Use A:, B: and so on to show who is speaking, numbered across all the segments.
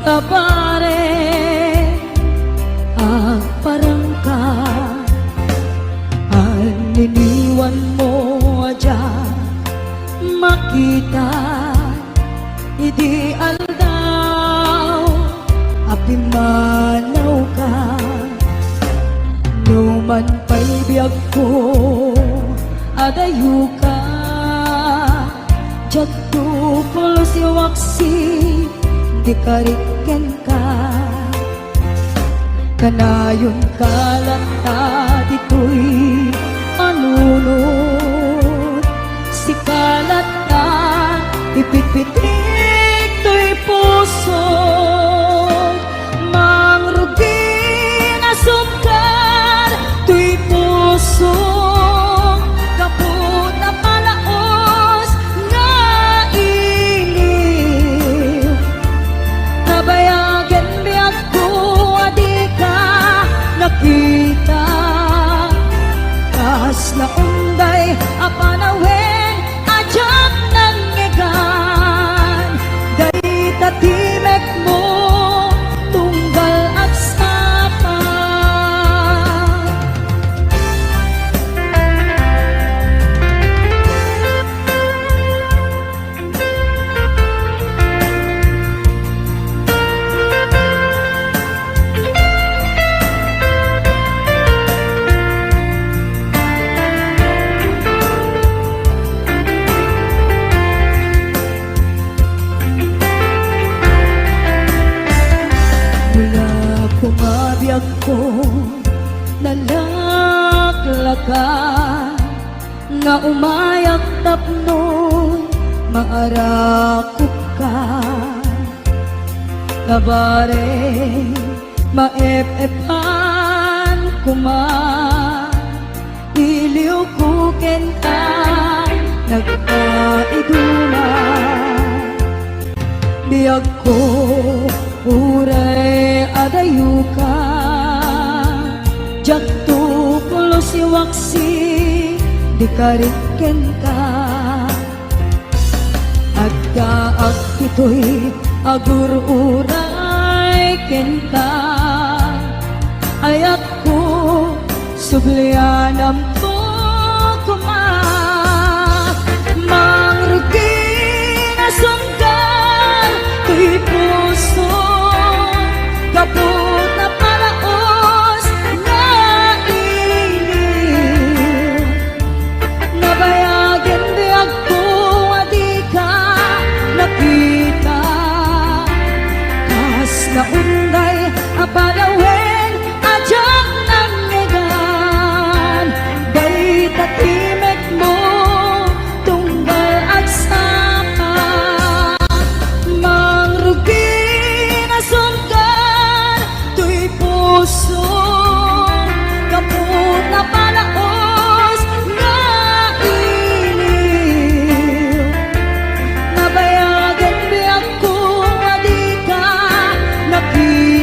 A: kabare parang ka aniniwan mo aja makita idi aldaw apimanaw ka numan pa'y biyag ko adayu ka jagto polo si waksi di kariken ka kanayon kalanta dito'y manunod si kalanta ipitpitik to'y puso mangrugi na sumkar to'y puso kaput na palaos nga iliw nabayagan biyag ko adi ka nakita kas na unday apanawen ajak nangegan day tatimek mo tunggal at sapa kumabiyag ko nalaklaka nga umayak tapnoy maarakot ka kabare maep-epan kuma iliw ko kenta nagkaidula biyag ko uray adayu ka jakto pulo si waksi di kariken ka agkaag ito'y agur uray kenta ayat ko sublianam po kumak mangrugi na sunggal to'y puso kaput na palaos nga iliw nabayagan biyag ko adi ka nakita kas na unday apalawen ajak nangegan day tatimek mo tunggal at sapa mangrugi na sungkal to'y puso kaput na palaos nga iliw nabayagan biyag ko adi ka nakita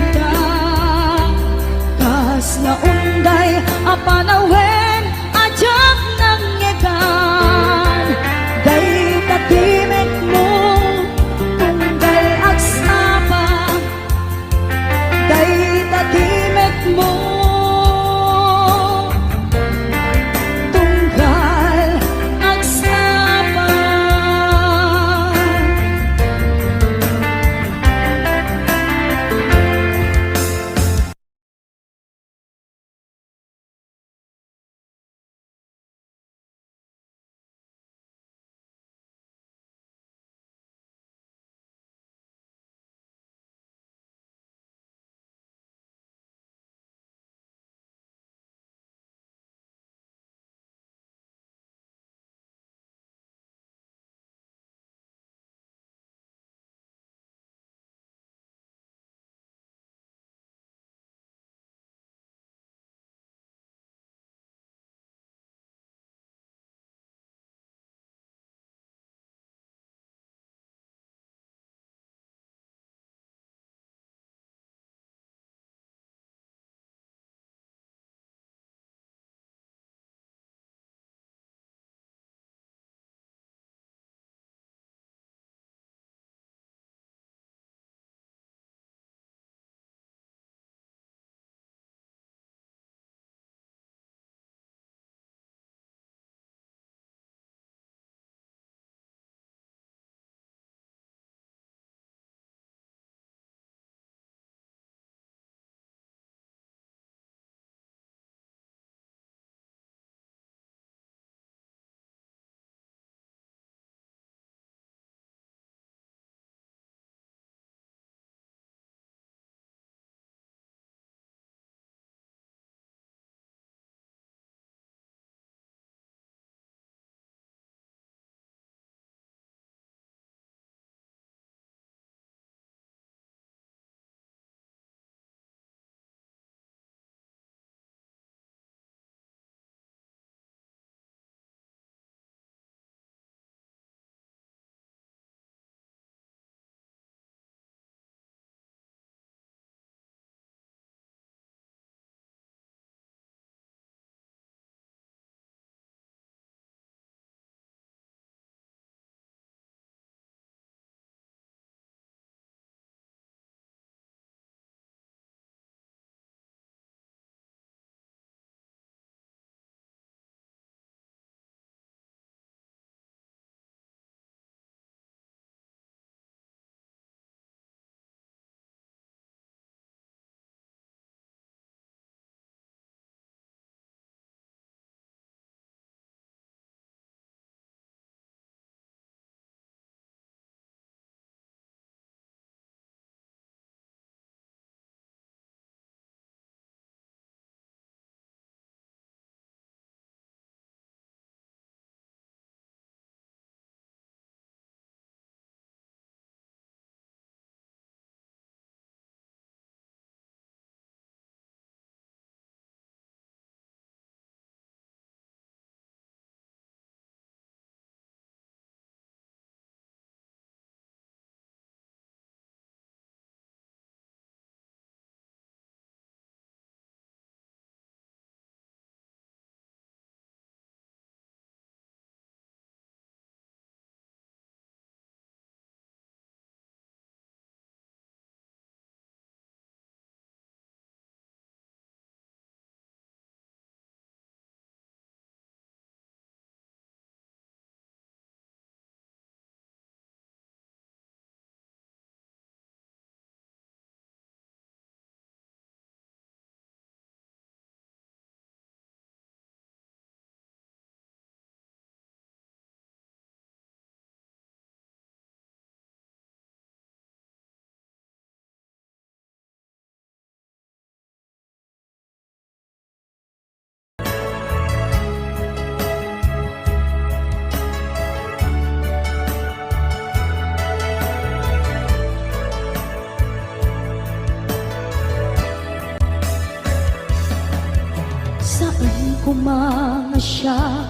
A: kumanga siya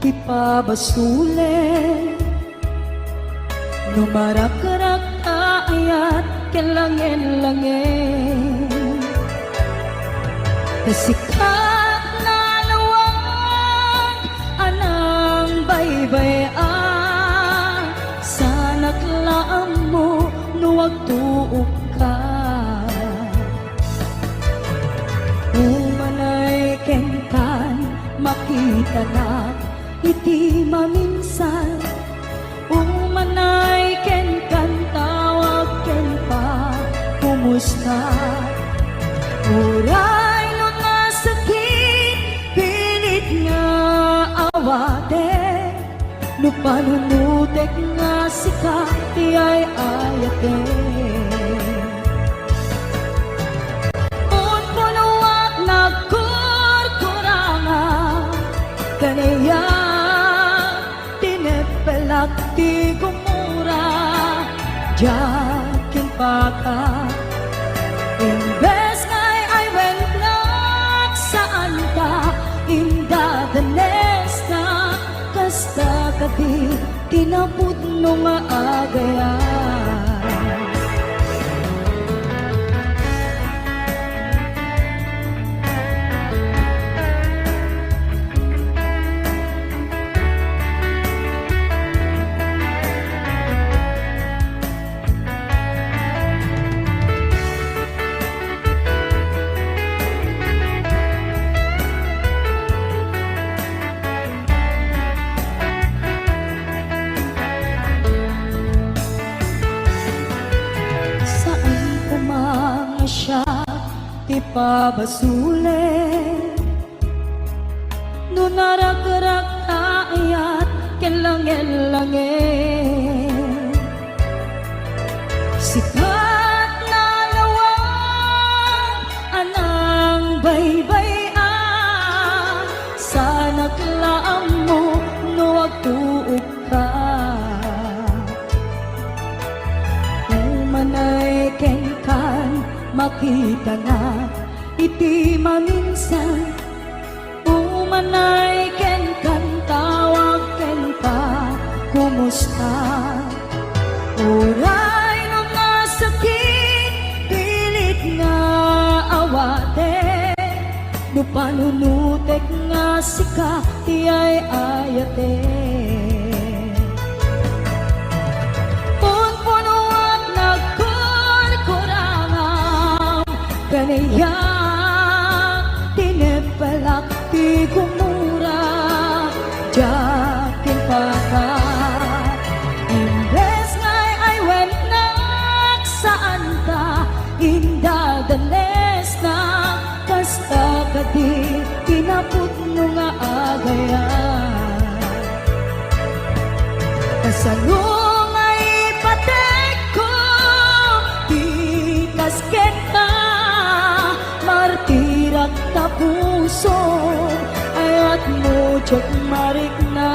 A: ipabasule Numarak-rak ayat kelangin-langin Kasikat na lawag anang baybayan Sana't laam mo nuwag tuok ka Umanay kenkan makita na iti maminsan Umanay kenkan tawag ken pa kumusta Uray no nasakit pilit nga awate No panunutek nga sika tiyay ayate Kanaya tinepelak ti gumura Jakin paka Imbes ngay ay wennak saan ka Inda danes na Kasta kati tinapud no nga agayan siya ipabasule No narak-rak ayat kelangin-langin Sikat na lawag anang baybayan Sana't laam mo nuwag tuok ka Umanay kenkan makita na iti maminsan Umanay ken kan tawag ken ka kumusta Uray no nasakit pilit nga awate No panunutek nga sika tiyay ayate Kanaya tinepelak ti gumura Jakin paka Imbes ngay ay wennak saan ka Inda danes na Kasta kadi tinapud no nga agayan Kasalong ay patek ko Di kasket ka Martirak ta puso ayat mo jak marik na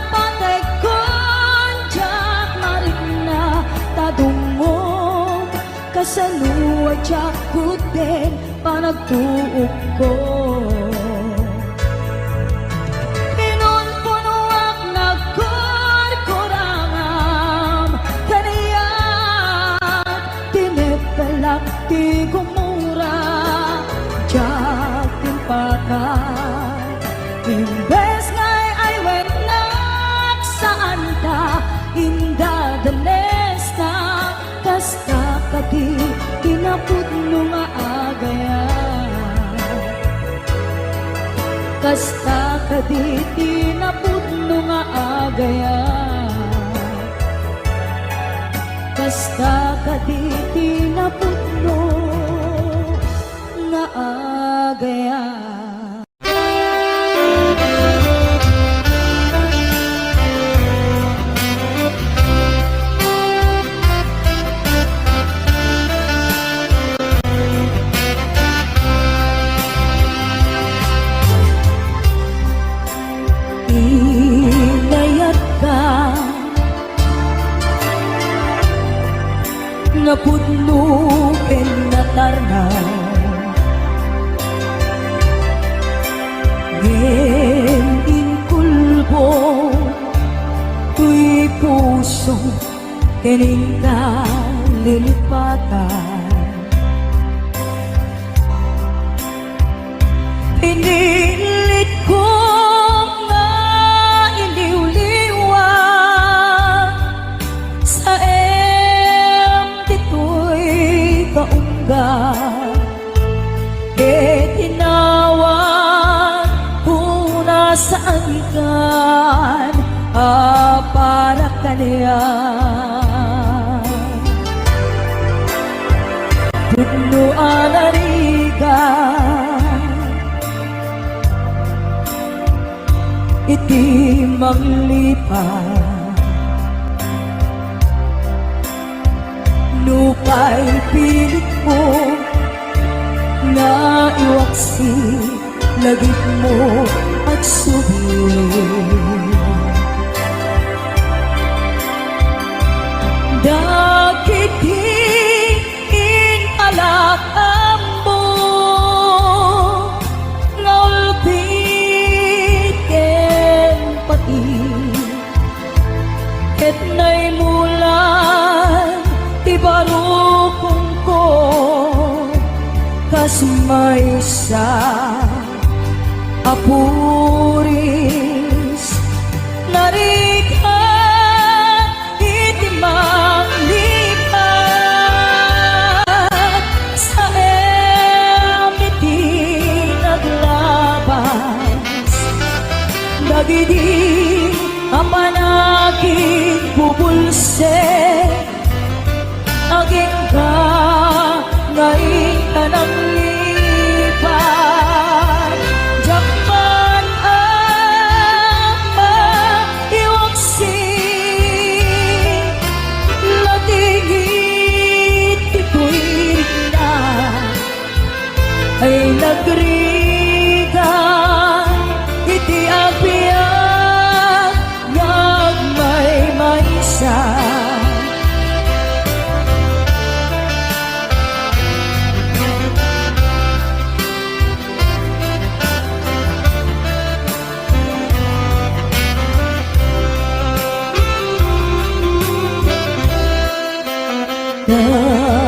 A: patay kon jak marik na tadungog kasaluwa jak kuten panagtuok ko Pinunpunuak nagkurkurangam kaniya tinepelak ti gumura jakin patay Imbes ngay ay wennak saan ka Inda danes na Kasta kadi tinapud no nga agayan Kasta kadi tinapud no nga agayan Kasta kadi tinapud no nga agayan Inayat ka Napudno ken natarnaw ken inkulbo tuy pusong kening kalilipatan. Pinilit ko nga iliw-liwan sa dito'y kaunggan. Tinawan ko na sa angkan para kaniya. Puno anarigan iti manglipat nupay pilit mo nga iwaksi lagit mo at subir. Dakit alak ambo ngolpit ken pati ket nay mulan ti barukong ko kasmaysa apuris narikan iti manglipat sa iti naglabas dagidi apanaging bubulse aging ka ngayon ka nang lipat. Jakman ang maiwaksi latingit ito'y na ay nagrigan iti apiang ngagmay maysa.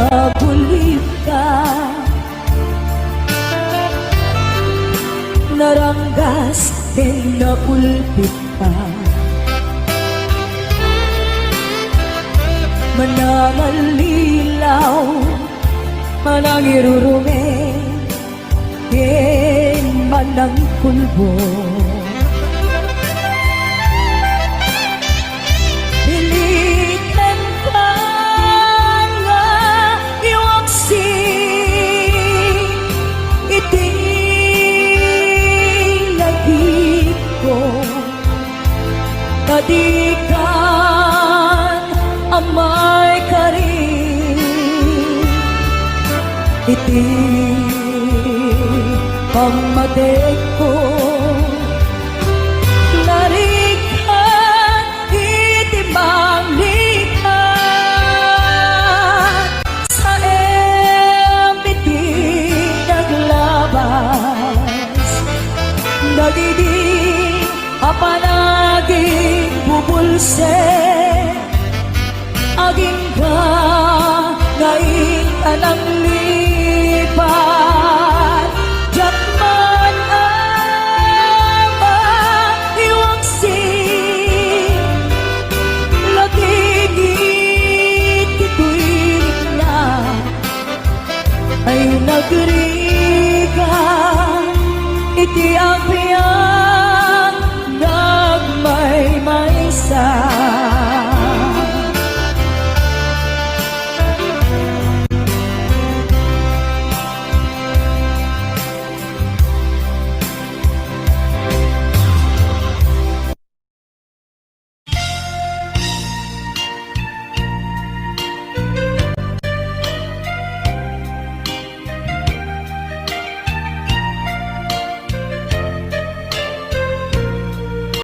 A: Nabulit ka, naranggas din naulpit ka, manangalilaw, manangirurume, ken manang kulbo. Kadikan amay karin iti pamatek ko narikan iti manglikan sa iti naglabas dagidi apanaging bubulse aging ka ngayon ka nang lipat. Jakman ang maiwaksi latingit ito'y na ay nagrigan iti api